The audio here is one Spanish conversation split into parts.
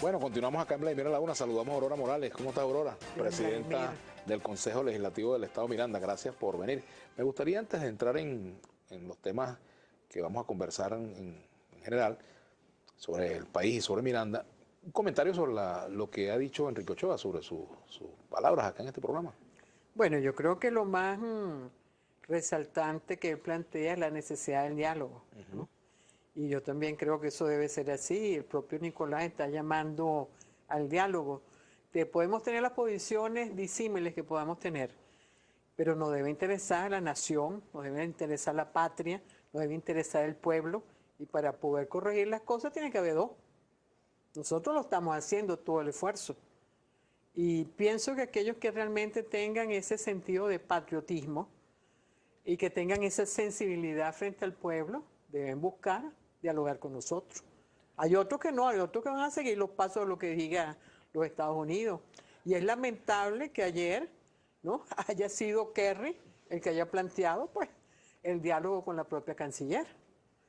Bueno, continuamos acá en Vladimir Laguna. Saludamos a Aurora Morales. ¿Cómo está, Aurora? Presidenta del Consejo Legislativo del Estado Miranda. Gracias por venir. Me gustaría, antes de entrar en los temas que vamos a conversar en general sobre el país y sobre Miranda, un comentario sobre lo que ha dicho Enrique Ochoa, sobre sus palabras acá en este programa. Bueno, yo creo que lo más resaltante que él plantea es la necesidad del diálogo, ¿no? Y yo también creo que eso debe ser así. El propio Nicolás está llamando al diálogo. Podemos tener las posiciones disímiles que podamos tener, pero nos debe interesar la nación, nos debe interesar la patria, nos debe interesar el pueblo, y para poder corregir las cosas tiene que haber dos. Nosotros lo estamos haciendo, todo el esfuerzo. Y pienso que aquellos que realmente tengan ese sentido de patriotismo y que tengan esa sensibilidad frente al pueblo, deben buscar dialogar con nosotros. Hay otros que no, hay otros que van a seguir los pasos de lo que diga los Estados Unidos. Y es lamentable que ayer, ¿no?, haya sido Kerry el que haya planteado pues el diálogo con la propia canciller,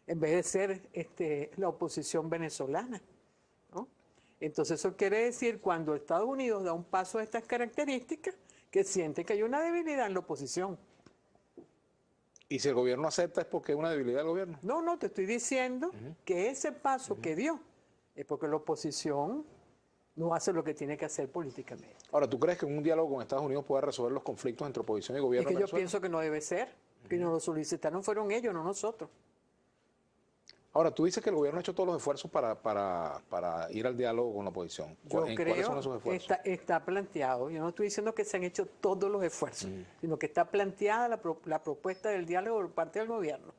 en vez de ser la oposición venezolana, ¿no? Entonces eso quiere decir, cuando Estados Unidos da un paso de estas características, que siente que hay una debilidad en la oposición. ¿Y si el gobierno acepta es porque es una debilidad del gobierno? No, no, te estoy diciendo que ese paso que dio es porque la oposición no hace lo que tiene que hacer políticamente. Ahora, ¿tú crees que un diálogo con Estados Unidos pueda resolver los conflictos entre oposición y gobierno? Es que yo pienso que no debe ser, que nos lo solicitaron fueron ellos, no nosotros. Ahora, tú dices que el gobierno ha hecho todos los esfuerzos para ir al diálogo con la oposición. Yo ¿Cuáles creo son esos esfuerzos? está planteado. Yo no estoy diciendo que se han hecho todos los esfuerzos, sino que está planteada la propuesta del diálogo por parte del gobierno.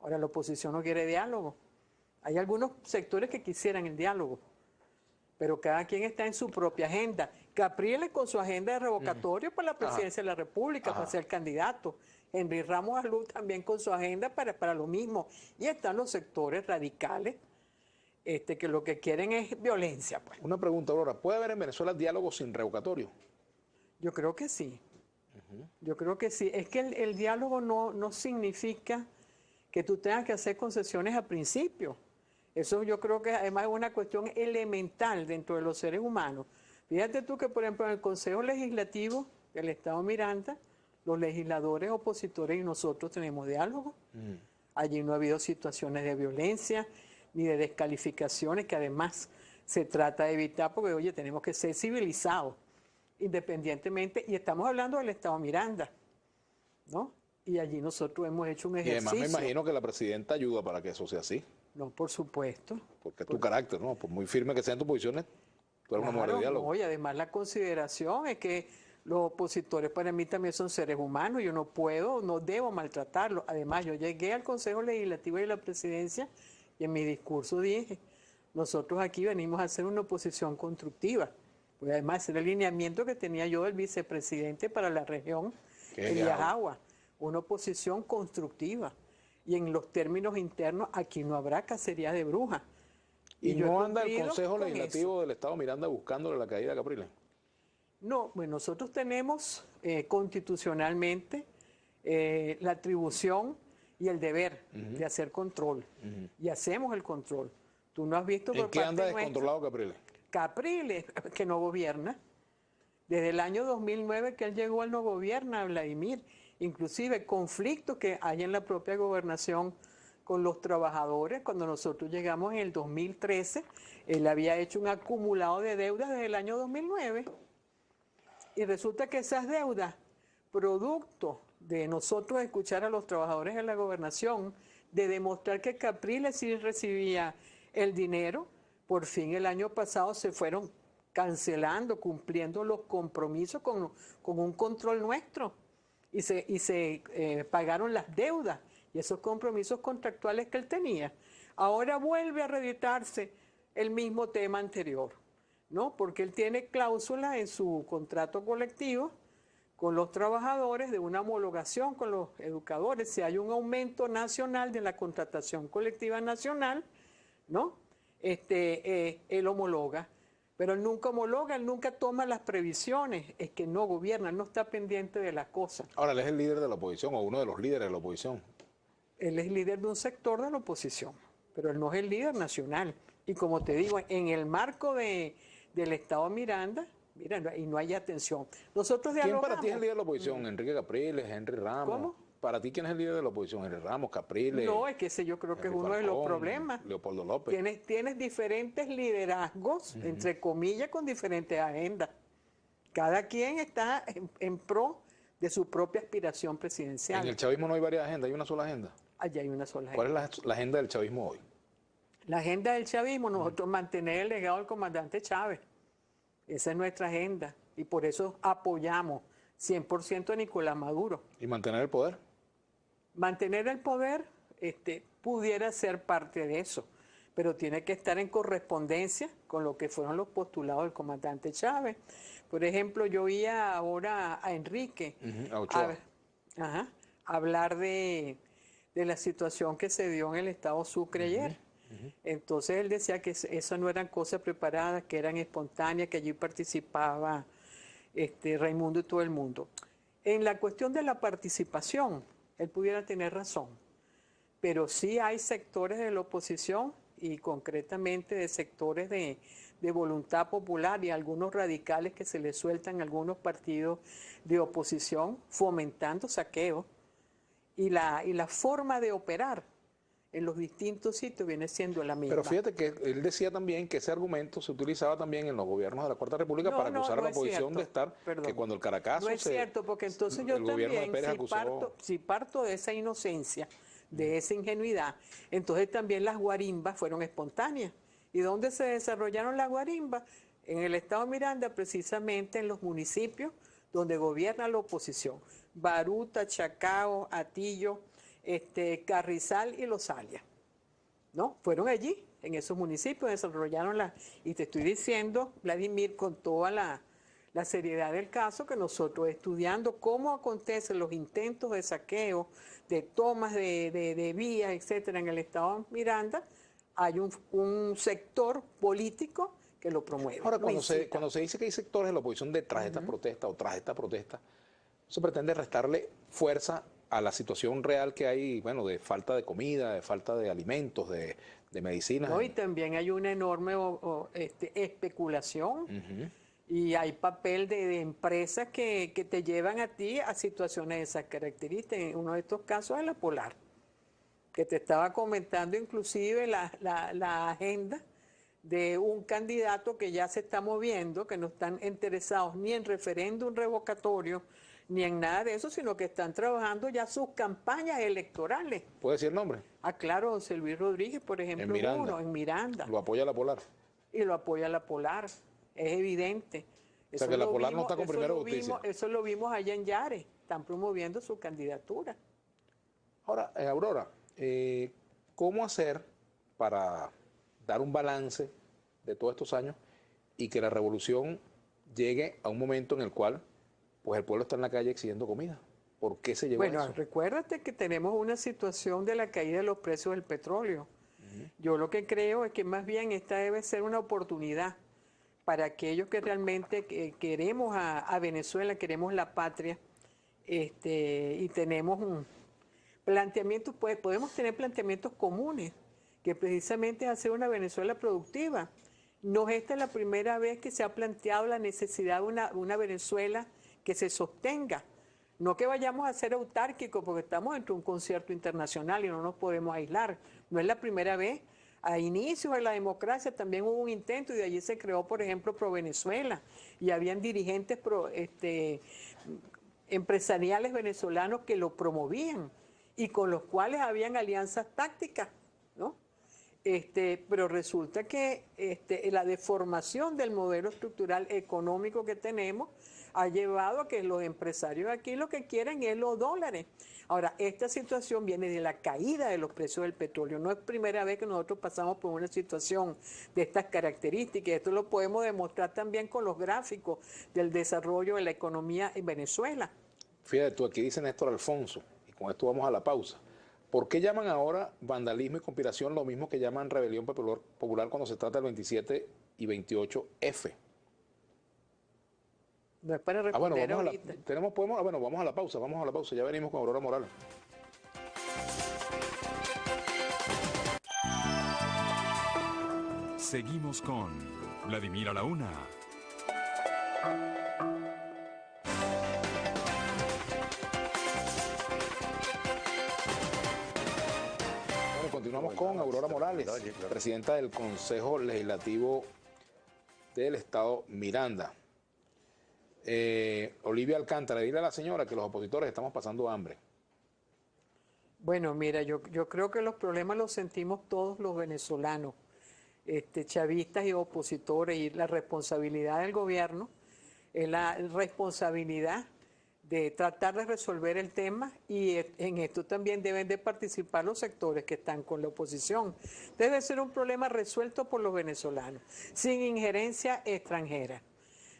Ahora, la oposición no quiere diálogo. Hay algunos sectores que quisieran el diálogo, pero cada quien está en su propia agenda. Capriles con su agenda de revocatorio para la presidencia de la República, para ser candidato. Henry Ramos Alú también con su agenda para lo mismo. Y están los sectores radicales que lo que quieren es violencia, pues. Una pregunta, Aurora. ¿Puede haber en Venezuela diálogo sin revocatorio? Yo creo que sí. Yo creo que sí. Es que el diálogo no significa que tú tengas que hacer concesiones al principio. Eso yo creo que además es una cuestión elemental dentro de los seres humanos. Fíjate tú que, por ejemplo, en el Consejo Legislativo del Estado Miranda, los legisladores opositores y nosotros tenemos diálogo. Allí no ha habido situaciones de violencia ni de descalificaciones, que además se trata de evitar, porque, oye, tenemos que ser civilizados, independientemente, y estamos hablando del Estado Miranda, ¿no? Y allí nosotros hemos hecho un ejercicio. Y además me imagino que la presidenta ayuda para que eso sea así. No, por supuesto. Porque es tu carácter, ¿no? Por muy firme que sean tus posiciones, tú eres una mujer de diálogo. No, y además la consideración es que los opositores para mí también son seres humanos. Yo no puedo, no debo maltratarlos. Además, yo llegué al Consejo Legislativo y a la Presidencia y en mi discurso dije, nosotros aquí venimos a hacer una oposición constructiva. Pues además, el alineamiento que tenía yo del vicepresidente para la región, Elías Agua, una oposición constructiva. Y en los términos internos, aquí no habrá cacería de brujas. ¿Y no anda el Consejo Legislativo del Estado Miranda buscándole la caída a Capriles? No, bueno, nosotros tenemos constitucionalmente la atribución y el deber de hacer control. Y hacemos el control. Tú no has visto por ¿En qué parte anda descontrolado Capriles? Capriles, que no gobierna. Desde el año 2009 que él llegó, él no gobierna, Vladimir. Inclusive conflictos que hay en la propia gobernación con los trabajadores. Cuando nosotros llegamos en el 2013, él había hecho un acumulado de deudas desde el año 2009. Y resulta que esas deudas, producto de nosotros escuchar a los trabajadores de la gobernación, de demostrar que Capriles sí recibía el dinero, por fin el año pasado se fueron cancelando, cumpliendo los compromisos con un control nuestro. Y se pagaron las deudas y esos compromisos contractuales que él tenía. Ahora vuelve a reeditarse el mismo tema anterior, ¿no? Porque él tiene cláusulas en su contrato colectivo con los trabajadores de una homologación con los educadores. Si hay un aumento nacional de la contratación colectiva nacional, ¿no? Él homologa. Pero él nunca homologa, él nunca toma las previsiones, es que no gobierna, él no está pendiente de las cosas. Ahora, él es el líder de la oposición o uno de los líderes de la oposición. Él es líder de un sector de la oposición, pero él no es el líder nacional. Y como te digo, en el marco del Estado Miranda, mira, y no hay atención. Nosotros ¿Quién dialogamos. para ti es el líder de la oposición? ¿Enrique Capriles, Henry Ramos? ¿Cómo? ¿Para ti quién es el líder de la oposición? ¿Henry Ramos, Capriles, No, es que ese yo creo que es Henry uno de los Falcón, problemas. Leopoldo López? Tienes diferentes liderazgos, entre comillas, con diferentes agendas. Cada quien está en pro de su propia aspiración presidencial. En el chavismo no hay varias agendas, hay una sola agenda. Allá hay una sola ¿Cuál agenda. es la agenda del chavismo hoy? La agenda del chavismo, nosotros mantener el legado del comandante Chávez. Esa es nuestra agenda. Y por eso apoyamos 100% a Nicolás Maduro. ¿Y mantener el poder? Mantener el poder pudiera ser parte de eso, pero tiene que estar en correspondencia con lo que fueron los postulados del comandante Chávez. Por ejemplo, yo oía ahora a Enrique A Ochoa. hablar de la situación que se dio en el estado Sucre ayer. Entonces él decía que eso no eran cosas preparadas, que eran espontáneas, que allí participaba Raimundo y todo el mundo. En la cuestión de la participación, él pudiera tener razón, pero sí hay sectores de la oposición y concretamente de sectores de voluntad popular y algunos radicales que se les sueltan a algunos partidos de oposición fomentando saqueos y la forma de operar en los distintos sitios viene siendo la misma. Pero fíjate que él decía también que ese argumento se utilizaba también en los gobiernos de la Cuarta República para acusar a la oposición de estar, que cuando el Caracazo... No es cierto, porque entonces yo también, si parto de esa inocencia, de esa ingenuidad, entonces también las guarimbas fueron espontáneas. ¿Y dónde se desarrollaron las guarimbas? En el estado Miranda, precisamente en los municipios donde gobierna la oposición. Baruta, Chacao, Atillo, Carrizal y Los Alias, ¿no? Fueron allí, en esos municipios, desarrollaron y te estoy diciendo, Vladimir, con toda la seriedad del caso, que nosotros estudiando cómo acontecen los intentos de saqueo, de tomas de vías, etcétera, en el estado Miranda, hay un sector político que lo promueve. Ahora, cuando se dice que hay sectores de la oposición detrás de esta protesta o tras esta protesta, eso pretende restarle fuerza a la situación real que hay, bueno, de falta de comida, de falta de alimentos, de medicinas. No, y también hay una enorme especulación y hay papel de empresas que te llevan a ti a situaciones de esas características. Uno de estos casos es la Polar, que te estaba comentando inclusive la agenda de un candidato que ya se está moviendo, que no están interesados ni en referéndum revocatorio, ni en nada de eso, sino que están trabajando ya sus campañas electorales. ¿Puede decir el nombre? Ah, claro, José Luis Rodríguez, por ejemplo, en Miranda. Lo apoya la Polar. Y lo apoya la Polar, es evidente. O sea que la Polar no está con Primero Justicia. Eso lo vimos allá en Yare, están promoviendo su candidatura. Ahora, Aurora, ¿cómo hacer para dar un balance de todos estos años y que la revolución llegue a un momento en el cual pues el pueblo está en la calle exigiendo comida? ¿Por qué se llevó a eso? Bueno, recuérdate que tenemos una situación de la caída de los precios del petróleo. Yo lo que creo es que más bien esta debe ser una oportunidad para aquellos que realmente queremos a Venezuela, queremos la patria, y tenemos un planteamiento, pues podemos tener planteamientos comunes, que precisamente es hacer una Venezuela productiva. No es esta la primera vez que se ha planteado la necesidad de una Venezuela que se sostenga. No que vayamos a ser autárquicos porque estamos dentro de un concierto internacional y no nos podemos aislar. No es la primera vez. A inicios de la democracia también hubo un intento y de allí se creó, por ejemplo, Pro Venezuela. Y habían dirigentes empresariales venezolanos que lo promovían y con los cuales habían alianzas tácticas, ¿no? Pero resulta que la deformación del modelo estructural económico que tenemos ha llevado a que los empresarios aquí lo que quieren es los dólares. Ahora, esta situación viene de la caída de los precios del petróleo. No es primera vez que nosotros pasamos por una situación de estas características. Esto lo podemos demostrar también con los gráficos del desarrollo de la economía en Venezuela. Fíjate tú, aquí dice Néstor Alfonso, y con esto vamos a la pausa. ¿Por qué llaman ahora vandalismo y conspiración lo mismo que llaman rebelión popular cuando se trata del 27 y 28F? No es para responder ahorita. Vamos a la pausa, ya venimos con Aurora Morales. Seguimos con Vladimir a la Una. Bueno, continuamos con Aurora Morales, presidenta del Consejo Legislativo del Estado Miranda. Olivia Alcántara, dile a la señora que los opositores estamos pasando hambre. Bueno, mira, yo creo que los problemas los sentimos todos los venezolanos, chavistas y opositores, y la responsabilidad del gobierno es la responsabilidad de tratar de resolver el tema, y en esto también deben de participar los sectores que están con la oposición. Debe ser un problema resuelto por los venezolanos, sin injerencia extranjera,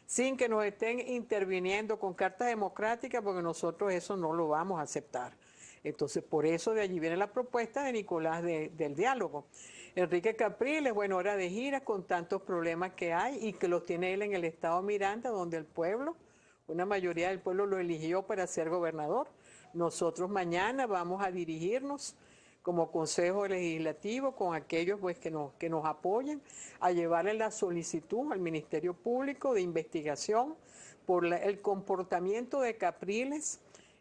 sin que nos estén interviniendo con cartas democráticas, porque nosotros eso no lo vamos a aceptar. Entonces, por eso de allí viene la propuesta de Nicolás del diálogo. Enrique Capriles, bueno, hora de gira con tantos problemas que hay y que los tiene él en el estado Miranda, donde el pueblo, una mayoría del pueblo lo eligió para ser gobernador. Nosotros mañana vamos a dirigirnos como Consejo Legislativo con aquellos pues, que nos apoyen a llevarle la solicitud al Ministerio Público de investigación por el comportamiento de Capriles,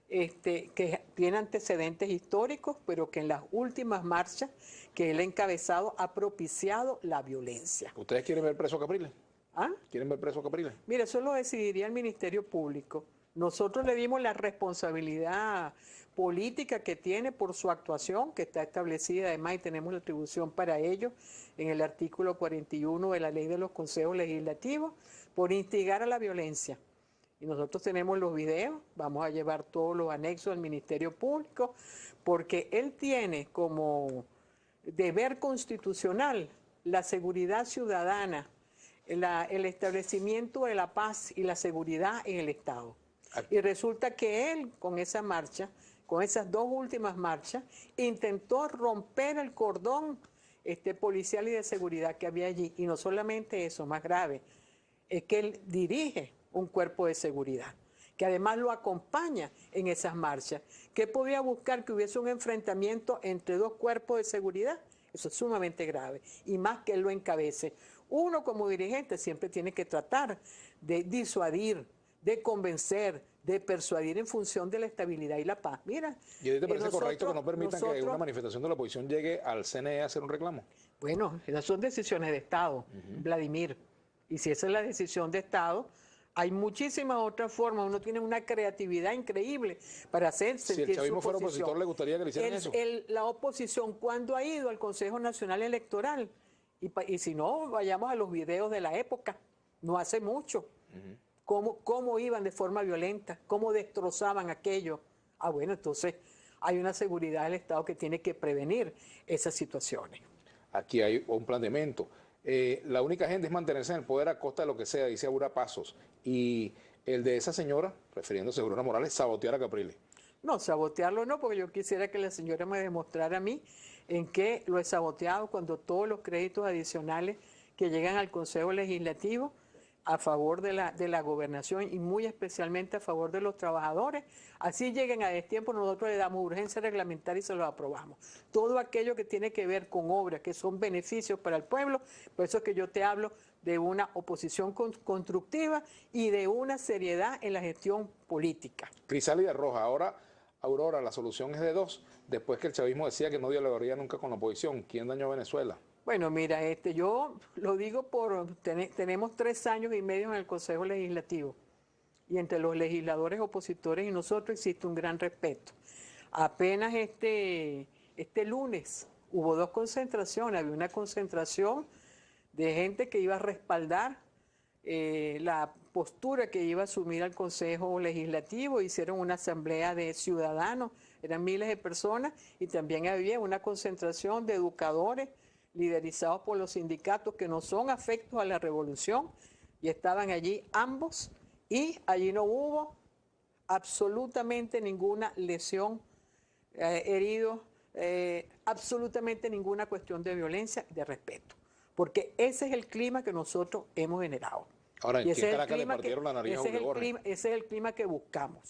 que tiene antecedentes históricos, pero que en las últimas marchas que él ha encabezado ha propiciado la violencia. ¿Ustedes quieren ver preso a Capriles? ¿Ah? ¿Quieren ver preso a Capriles? Mira, eso lo decidiría el Ministerio Público. Nosotros le dimos la responsabilidad política que tiene por su actuación, que está establecida además, y tenemos la atribución para ello en el artículo 41 de la Ley de los Consejos Legislativos, por instigar a la violencia. Y nosotros tenemos los videos, vamos a llevar todos los anexos al Ministerio Público, porque él tiene como deber constitucional la seguridad ciudadana, el establecimiento de la paz y la seguridad en el Estado. Y resulta que él, con esa marcha, con esas dos últimas marchas, intentó romper el cordón policial y de seguridad que había allí. Y no solamente eso, más grave, es que él dirige un cuerpo de seguridad, que además lo acompaña en esas marchas. ¿Qué podía buscar? Que hubiese un enfrentamiento entre dos cuerpos de seguridad. Eso es sumamente grave, y más que él lo encabece. Uno como dirigente siempre tiene que tratar de disuadir, de convencer, de persuadir en función de la estabilidad y la paz. Mira, ¿Y a ti te parece correcto que no permitan que una manifestación de la oposición llegue al CNE a hacer un reclamo? Bueno, esas son decisiones de Estado, Vladimir. Y si esa es la decisión de Estado, hay muchísimas otras formas. Uno tiene una creatividad increíble para hacer sentir si el chavismo su fuera opositor, ¿le gustaría que le hicieran eso? La oposición, ¿cuándo ha ido al Consejo Nacional Electoral? Y si no, vayamos a los videos de la época, no hace mucho. Cómo iban de forma violenta, cómo destrozaban aquello. Ah, bueno, entonces hay una seguridad del Estado que tiene que prevenir esas situaciones. Aquí hay un planteamiento. La única agenda es mantenerse en el poder a costa de lo que sea, dice Aura Pasos. Y el de esa señora, refiriéndose a Aurora Morales, sabotear a Capriles. No, sabotearlo no, porque yo quisiera que la señora me demostrara a mí en qué lo he saboteado, cuando todos los créditos adicionales que llegan al Consejo Legislativo a favor de la gobernación y muy especialmente a favor de los trabajadores, así lleguen a destiempo, nosotros le damos urgencia reglamentaria y se los aprobamos. Todo aquello que tiene que ver con obras que son beneficios para el pueblo, por eso es que yo te hablo de una oposición constructiva y de una seriedad en la gestión política. Crisálida Roja, ahora Aurora, la solución es de dos, después que el chavismo decía que no dialogaría nunca con la oposición. ¿Quién dañó a Venezuela? Bueno, mira, yo lo digo tenemos 3 años y medio en el Consejo Legislativo, y entre los legisladores opositores y nosotros existe un gran respeto. Apenas este lunes hubo 2 concentraciones, había una concentración de gente que iba a respaldar la postura que iba a asumir al Consejo Legislativo, hicieron una asamblea de ciudadanos, eran miles de personas, y también había una concentración de educadores liderizados por los sindicatos que no son afectos a la revolución, y estaban allí ambos, y allí no hubo absolutamente ninguna lesión, herido, absolutamente ninguna cuestión de violencia, de respeto, porque ese es el clima que nosotros hemos generado. Ahora, ¿en qué Caracas le partieron la nariz a Julio Borges? Ese es el clima que buscamos.